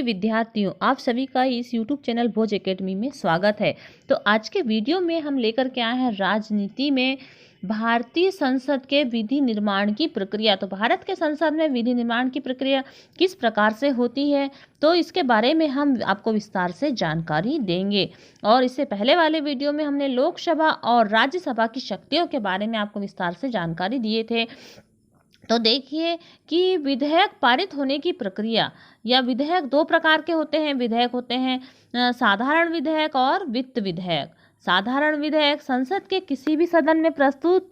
प्रिय विद्यार्थियों, आप सभी का इस YouTube चैनल भोज एकेडमी में स्वागत है। तो आज के वीडियो में हम लेकर के आए हैं राजनीति में भारतीय संसद के विधि निर्माण की प्रक्रिया। तो भारत के संसद में विधि निर्माण की प्रक्रिया किस प्रकार से होती है, तो इसके बारे में हम आपको विस्तार से जानकारी देंगे। और इससे पहले वाले वीडियो में हमने लोकसभा और राज्यसभा की शक्तियों के बारे में आपको विस्तार से जानकारी दिए थे। तो देखिए कि विधेयक पारित होने की प्रक्रिया या विधेयक दो प्रकार के होते हैं। विधेयक होते हैं साधारण विधेयक और वित्त विधेयक। साधारण विधेयक संसद के किसी भी सदन में प्रस्तुत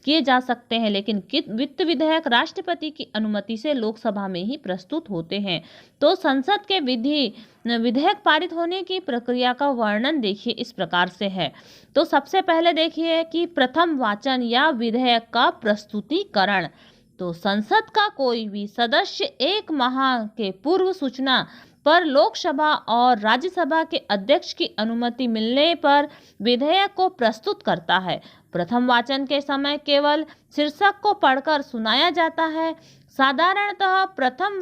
किए जा सकते हैं, लेकिन वित्त विधेयक राष्ट्रपति की अनुमति से लोकसभा में ही प्रस्तुत होते हैं। तो संसद के विधेयक पारित होने की प्रक्रिया का वर्णन देखिए इस प्रकार से है। तो सबसे पहले देखिए कि प्रथम वाचन या विधेयक का प्रस्तुतिकरण। तो संसद का कोई भी सदस्य 1 माह के पूर्व सूचना पर लोकसभा और राज्यसभा के अध्यक्ष की अनुमति मिलने पर विधेयक को प्रस्तुत करता है। प्रथम वाचन के समय केवल शीर्षक को पढ़कर सुनाया जाता है। साधारणतः प्रथम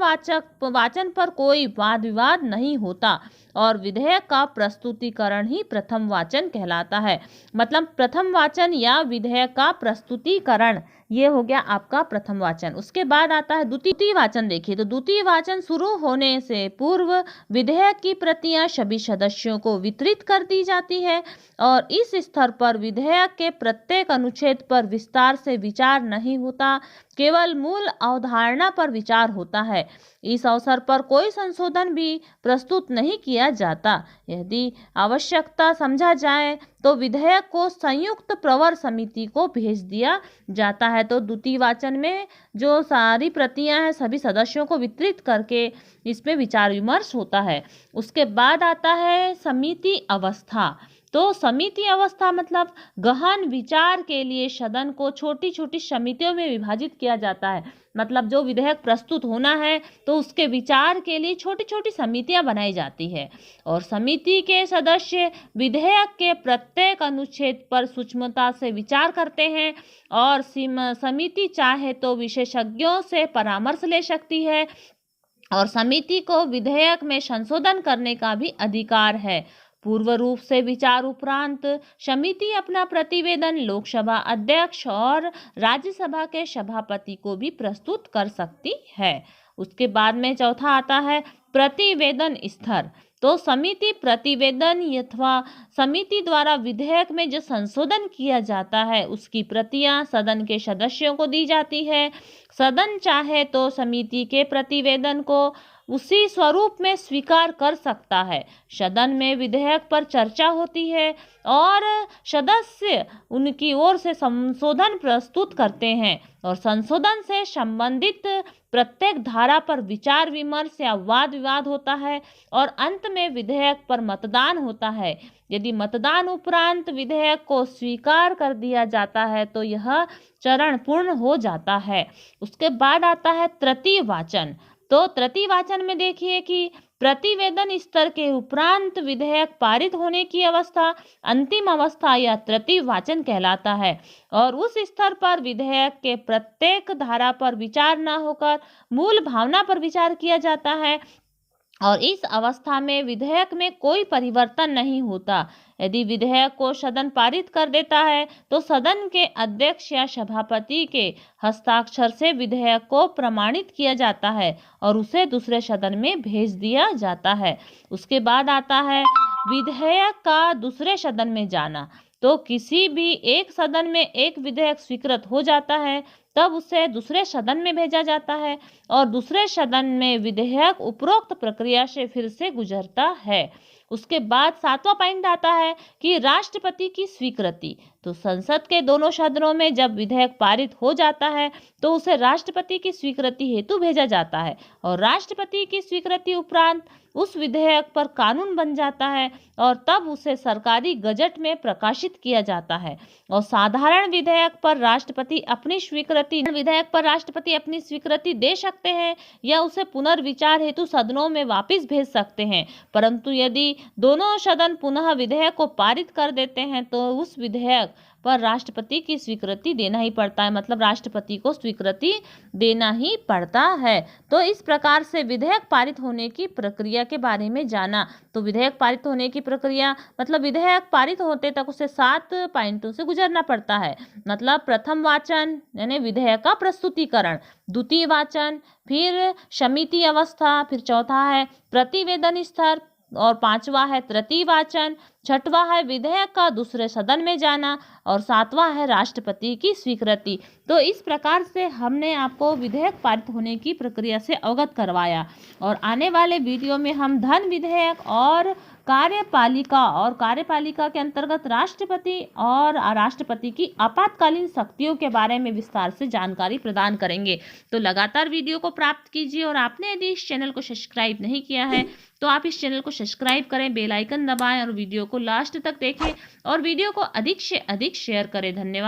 वाचन पर कोई वाद विवाद नहीं होता और विधेयक का प्रस्तुतिकरण ही प्रथम वाचन कहलाता है। मतलब प्रथम वाचन या विधेयक का प्रस्तुतिकरण ये हो गया आपका प्रथम वाचन। उसके बाद आता है द्वितीय वाचन। देखिए तो द्वितीय वाचन शुरू होने से पूर्व विधेयक की प्रतियां सभी सदस्यों को वितरित कर दी जाती है और इस स्तर पर विधेयक के प्रत्येक अनुच्छेद पर विस्तार से विचार नहीं होता, केवल मूल अवधारणा पर विचार होता है। इस अवसर पर कोई संशोधन भी प्रस्तुत नहीं किया जाता। यदि आवश्यकता समझा जाए तो विधेयक को संयुक्त प्रवर समिति को भेज दिया जाता है। तो द्वितीय वाचन में जो सारी प्रतियां हैं सभी सदस्यों को वितरित करके इसमें विचार विमर्श होता है। उसके बाद आता है समिति अवस्था। तो समिति अवस्था मतलब गहन विचार के लिए सदन को छोटी छोटी समितियों में विभाजित किया जाता है। मतलब जो विधेयक प्रस्तुत होना है तो उसके विचार के लिए छोटी छोटी समितियां बनाई जाती है और समिति के सदस्य विधेयक के प्रत्येक अनुच्छेद पर सूक्ष्मता से विचार करते हैं और समिति चाहे तो विशेषज्ञों से परामर्श ले सकती है और समिति को विधेयक में संशोधन करने का भी अधिकार है। पूर्व रूप से विचार उपरांत समिति अपना प्रतिवेदन लोकसभा अध्यक्ष और राज्यसभा के सभापति को भी प्रस्तुत कर सकती है। उसके बाद में चौथा आता है प्रतिवेदन स्तर। तो समिति प्रतिवेदन अथवा समिति द्वारा विधेयक में जो संशोधन किया जाता है उसकी प्रतियां सदन के सदस्यों को दी जाती है। सदन चाहे तो समिति के प्रतिवेदन को उसी स्वरूप में स्वीकार कर सकता है। सदन में विधेयक पर चर्चा होती है और सदस्य उनकी ओर से संशोधन प्रस्तुत करते हैं और संशोधन से संबंधित प्रत्येक धारा पर विचार विमर्श या वाद विवाद होता है और अंत में विधेयक पर मतदान होता है। यदि मतदान उपरांत विधेयक को स्वीकार कर दिया जाता है तो यह चरण पूर्ण हो जाता है। उसके बाद आता है तृतीय वाचन। तो तृतीय वाचन में देखिए कि प्रतिवेदन स्तर के उपरांत विधेयक पारित होने की अवस्था अंतिम अवस्था या तृतीय वाचन कहलाता है और उस स्तर पर विधेयक के प्रत्येक धारा पर विचार न होकर मूल भावना पर विचार किया जाता है और इस अवस्था में विधेयक में कोई परिवर्तन नहीं होता। यदि विधेयक को सदन पारित कर देता है तो सदन के अध्यक्ष या सभापति के हस्ताक्षर से विधेयक को प्रमाणित किया जाता है और उसे दूसरे सदन में भेज दिया जाता है। उसके बाद आता है विधेयक का दूसरे सदन में जाना। तो किसी भी एक सदन में एक विधेयक स्वीकृत हो जाता है तब उसे दूसरे सदन में भेजा जाता है और दूसरे सदन में विधेयक उपरोक्त प्रक्रिया से फिर से गुजरता है। उसके बाद 7वां पॉइंट आता है कि राष्ट्रपति की स्वीकृति। तो संसद के दोनों सदनों में जब विधेयक पारित हो जाता है तो उसे राष्ट्रपति की स्वीकृति हेतु भेजा जाता है और राष्ट्रपति की स्वीकृति उपरांत उस विधेयक पर कानून बन जाता है और तब उसे सरकारी गजट में प्रकाशित किया जाता है। और साधारण विधेयक पर राष्ट्रपति अपनी स्वीकृति दे सकते हैं या उसे पुनर्विचार हेतु सदनों में वापस भेज सकते हैं। परंतु यदि दोनों सदन पुनः विधेयक को पारित कर देते हैं तो उस विधेयक विधेयक पर राष्ट्रपति की स्वीकृति देना ही पड़ता है, मतलब राष्ट्रपति को स्वीकृति देना ही पड़ता है। तो इस प्रकार से विधेयक पारित होने की प्रक्रिया के बारे में जाना। तो विधेयक पारित होने की प्रक्रिया मतलब विधेयक पारित होते तक उसे 7 पॉइंटों से गुजरना पड़ता है। मतलब प्रथम वाचन यानी विधेयक का प्रस्तुतिकरण, द्वितीय वाचन, फिर समिति अवस्था, फिर चौथा है प्रतिवेदन स्तर और पांचवा है तृतीय वाचन, छठवां है विधेयक का दूसरे सदन में जाना और सातवां है राष्ट्रपति की स्वीकृति। तो इस प्रकार से हमने आपको विधेयक पारित होने की प्रक्रिया से अवगत करवाया और आने वाले वीडियो में हम धन विधेयक और कार्यपालिका के अंतर्गत राष्ट्रपति और राष्ट्रपति की आपातकालीन शक्तियों के बारे में विस्तार से जानकारी प्रदान करेंगे। तो लगातार वीडियो को प्राप्त कीजिए और आपने यदि इस चैनल को सब्सक्राइब नहीं किया है तो आप इस चैनल को सब्सक्राइब करें, बेल आइकन दबाएं और वीडियो को लास्ट तक देखें और वीडियो को अधिक से अधिक शेयर करें। धन्यवाद।